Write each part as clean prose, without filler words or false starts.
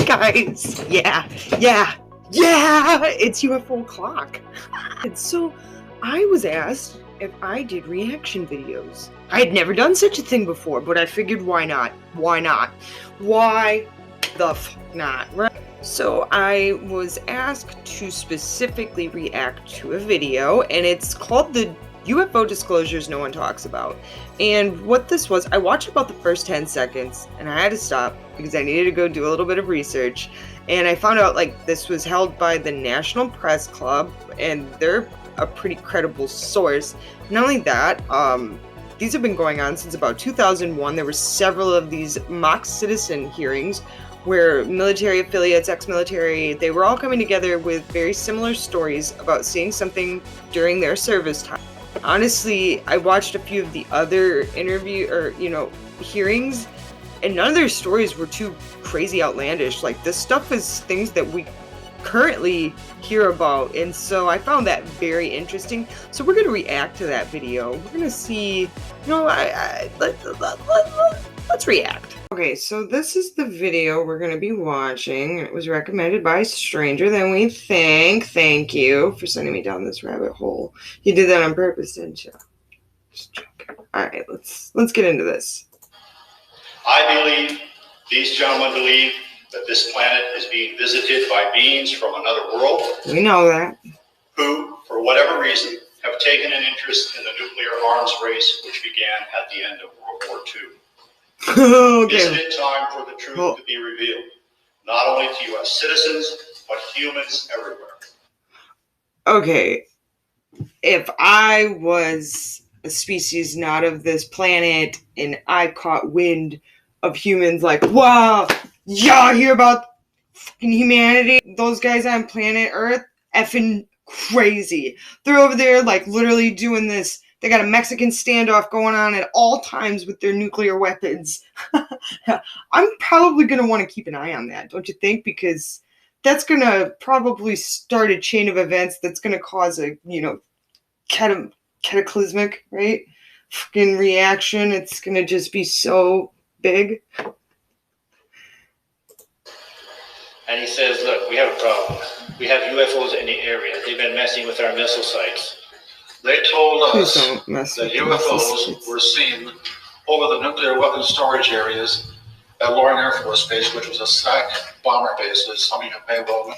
Guys, yeah, it's UFO o'clock. And so I was asked if I did reaction videos. I had never done such a thing before, but I figured why not? Why the fuck not, right? So I was asked to specifically react to a video, and it's called the UFO Disclosures No One Talks About. And what this was, I watched about the first 10 seconds and I had to stop because I needed to go do a little bit of research. And I found out like this was held by the National Press Club, and they're a pretty credible source. Not only that, these have been going on since about 2001. There were several of these mock citizen hearings where military affiliates, ex-military, they were all coming together with very similar stories about seeing something during their service time. Honestly, I watched a few of the other hearings, and none of their stories were too crazy outlandish. Like, this stuff is things that we currently hear about, and so I found that very interesting. So we're going to react to that video. We're going to see, let's react. Okay, so this is the video we're going to be watching. It was recommended by Stranger Than We Think. Thank you for sending me down this rabbit hole. You did that on purpose, didn't you? Just joking. Alright, let's get into this. These gentlemen believe that this planet is being visited by beings from another world. We know that. Who, for whatever reason, have taken an interest in the nuclear arms race which began at the end of World War II. Okay. Isn't it time for the truth to be revealed, not only to U.S. citizens, but humans everywhere? Okay, if I was a species not of this planet and I caught wind of humans like, wow, y'all hear about fucking humanity? Those guys on planet Earth, effing crazy. They're over there like literally doing this. They got a Mexican standoff going on at all times with their nuclear weapons. I'm probably going to want to keep an eye on that, don't you think? Because that's going to probably start a chain of events that's going to cause a, cataclysmic, right? Fucking reaction. It's going to just be so big. And he says, look, we have a problem. We have UFOs in the area. They've been messing with our missile sites. They told us that UFOs were seen over the nuclear weapons storage areas at Loring Air Force Base, which was a SAC bomber base, as some of you may well know.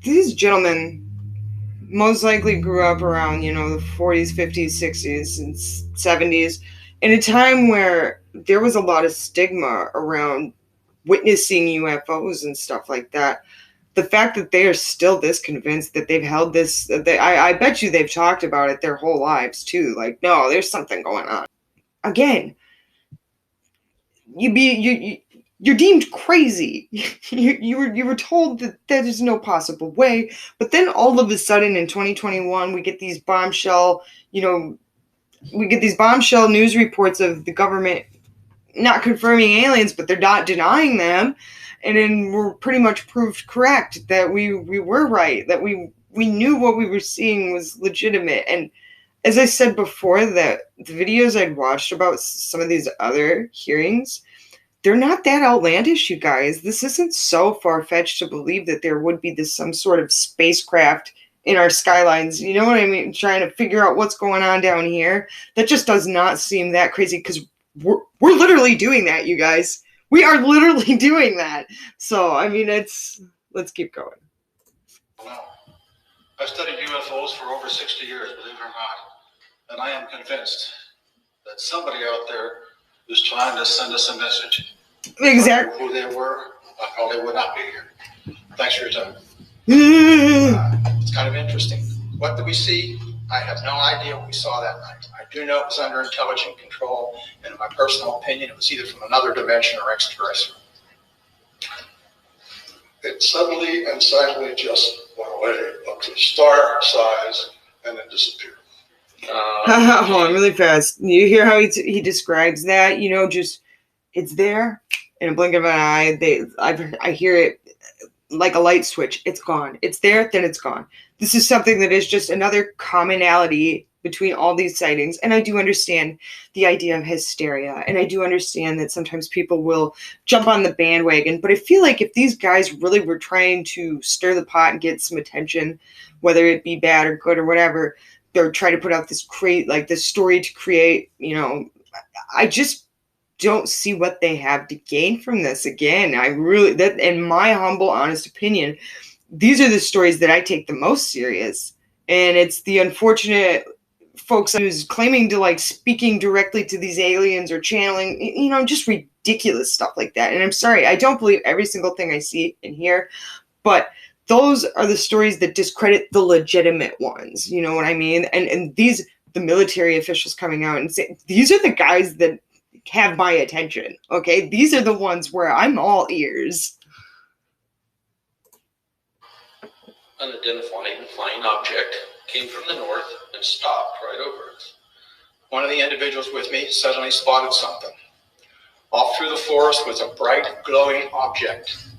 These gentlemen most likely grew up around, the 40s, 50s, 60s, and 70s, in a time where there was a lot of stigma around witnessing UFOs and stuff like that. The fact that they are still this convinced that they've held this, I bet you they've talked about it their whole lives too. Like, no, there's something going on. Again, you're deemed crazy. you were told that there's no possible way. But then all of a sudden in 2021, we get these bombshell news reports of the government not confirming aliens, but they're not denying them. And then we're pretty much proved correct that we were right, that we knew what we were seeing was legitimate. And as I said before, that the videos I'd watched about some of these other hearings, they're not that outlandish, you guys. This isn't so far-fetched to believe that there would be some sort of spacecraft in our skylines. You know what I mean? Trying to figure out what's going on down here. That just does not seem that crazy, because we're literally doing that, you guys. We are literally doing that. So, I mean, let's keep going. Well, I've studied UFOs for over 60 years, believe it or not, and I am convinced that somebody out there is trying to send us a message. Exactly. Who they were, I probably would not be here. Thanks for your time. It's kind of interesting. What did we see? I have no idea what we saw that night. I do know it was under intelligent control, and in my personal opinion, it was either from another dimension or extraterrestrial. It suddenly and silently just went away up to star size and then disappeared. Hold on, really fast. You hear how he describes that? You know, just it's there in a blink of an eye. I hear it like a light switch. It's gone. It's there, then it's gone. This is something that is just another commonality between all these sightings. And I do understand the idea of hysteria. And I do understand that sometimes people will jump on the bandwagon. But I feel like if these guys really were trying to stir the pot and get some attention, whether it be bad or good or whatever, they're trying to put out this story to create, I just don't see what they have to gain from this. Again, that in my humble, honest opinion, these are the stories that I take the most serious. And it's the unfortunate folks who's claiming to speaking directly to these aliens or channeling, just ridiculous stuff like that. And I'm sorry, I don't believe every single thing I see and hear, but those are the stories that discredit the legitimate ones. You know what I mean? And the military officials coming out and saying, these are the guys that have my attention. Okay. These are the ones where I'm all ears. Unidentified flying object came from the north and stopped right over us. One of the individuals with me suddenly spotted something. Off through the forest was a bright, glowing object.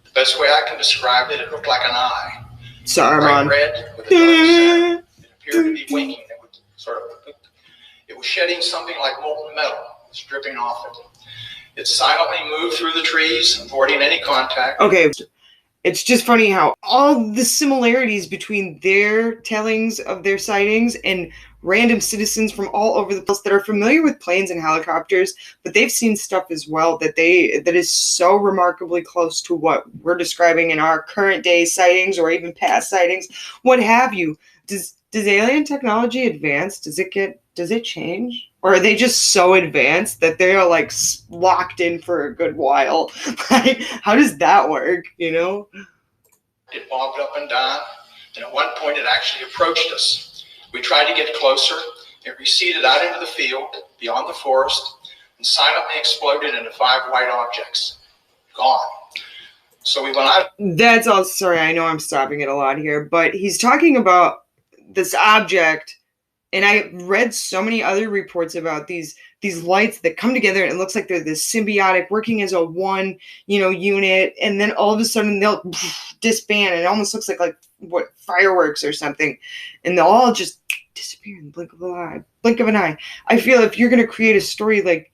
The best way I can describe it, it looked like an eye. Saruman. Bright red with a dark center. It appeared to be winking. It was shedding something like molten metal. It was dripping off it. It silently moved through the trees, avoiding any contact. Okay. It's just funny how all the similarities between their tellings of their sightings and random citizens from all over the place that are familiar with planes and helicopters, but they've seen stuff as well that is so remarkably close to what we're describing in our current day sightings or even past sightings, what have you. Does alien technology advance? Does it change? Or are they just so advanced that they're locked in for a good while? How does that work, It bobbed up and down, and at one point it actually approached us. We tried to get closer. It receded out into the field, beyond the forest, and silently exploded into 5 white objects. Gone. So we went out. That's all. Sorry, I know I'm stopping it a lot here, but he's talking about this object. And I read so many other reports about these lights that come together and it looks like they're this symbiotic working as a one, unit. And then all of a sudden they'll disband. It almost looks like fireworks or something. And they'll all just disappear in the blink of an eye. I feel if you're going to create a story,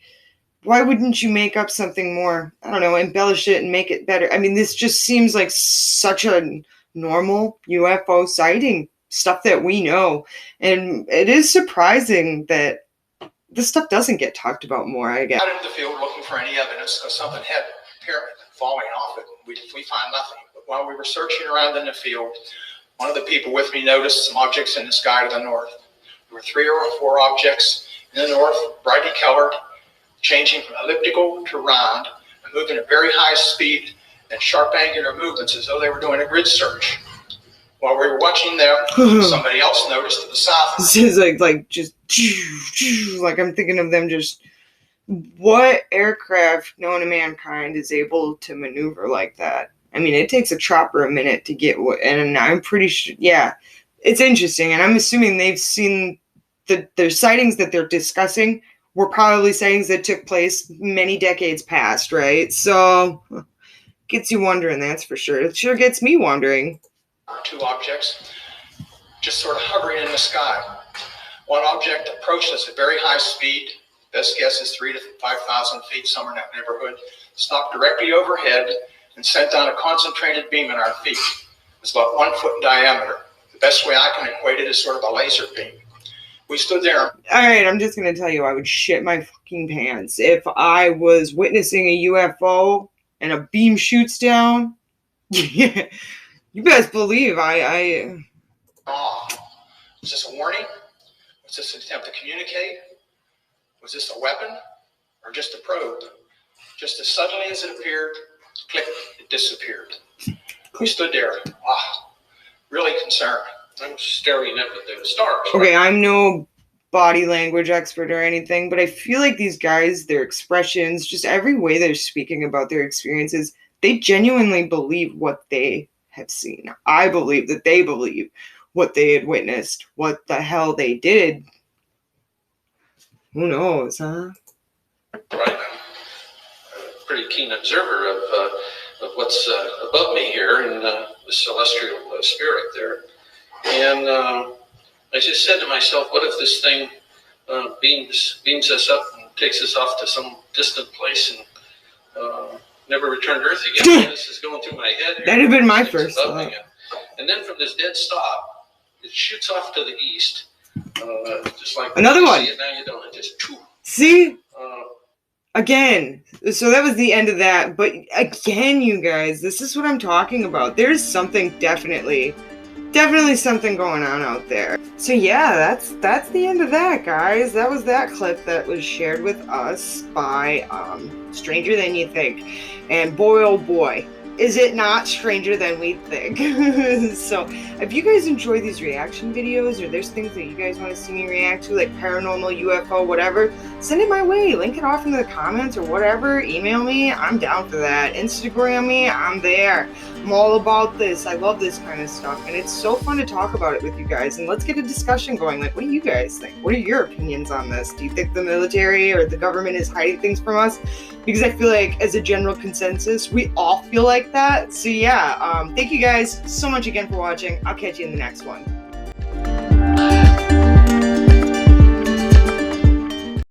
why wouldn't you make up something more, I don't know, embellish it and make it better? I mean, this just seems like such a normal UFO sighting. Stuff that we know, and it is surprising that this stuff doesn't get talked about more, I guess. Out into the field looking for any evidence because something had apparently been falling off it. We found nothing. But while we were searching around in the field, one of the people with me noticed some objects in the sky to the north. There were 3 or 4 objects in the north, brightly colored, changing from elliptical to round, and moving at very high speed and sharp angular movements as though they were doing a grid search. While we were watching them, somebody else noticed to the south. This is just I'm thinking of them just. What aircraft known to mankind is able to maneuver like that? I mean, it takes a chopper a minute to get and I'm pretty sure. Yeah, it's interesting, and I'm assuming they've seen their sightings that they're discussing were probably sightings that took place many decades past, right? So, gets you wondering. That's for sure. It sure gets me wondering. 2 objects just sort of hovering in the sky. One object approached us at very high speed. Best guess is 3,000 to 5,000 feet, somewhere in that neighborhood. Stopped directly overhead and sent down a concentrated beam at our feet. It was about 1 foot in diameter. The best way I can equate it is sort of a laser beam. We stood there. All right, I'm just going to tell you, I would shit my fucking pants if I was witnessing a UFO and a beam shoots down. Yeah. You best believe I awe. Was this a warning? Was this an attempt to communicate? Was this a weapon or just a probe? Just as suddenly as it appeared, click, it disappeared. We stood there, really concerned. I'm staring up at the stars. Okay, I'm no body language expert or anything, but I feel like these guys, their expressions, just every way they're speaking about their experiences, they genuinely believe what they have seen. I believe that they believe what they had witnessed. What the hell they did, who knows, huh? Right, I'm a pretty keen observer of what's above me here in the celestial spirit there. And I just said to myself, what if this thing beams us up and takes us off to some distant place and never return to Earth again? This is going through my head here. That'd have been my first thought. And then from this dead stop, it shoots off to the east. Just like another one. See it, now you don't. It just see? Again, so that was the end of that. But again, you guys, this is what I'm talking about. There's something definitely something going on out there. So yeah, that's the end of that, guys. That was that clip that was shared with us by Stranger Than You Think. And boy, oh boy, is it not stranger than we think. So if you guys enjoy these reaction videos, or there's things that you guys want to see me react to, like paranormal, UFO, whatever, send it my way. Link it off in the comments or whatever. Email me. I'm down for that. Instagram me. I'm there. I'm all about this. I love this kind of stuff. And it's so fun to talk about it with you guys. And let's get a discussion going. Like, what do you guys think? What are your opinions on this? Do you think the military or the government is hiding things from us? Because I feel like as a general consensus, we all feel like that. So yeah, thank you guys so much again for watching. I'll catch you in the next one.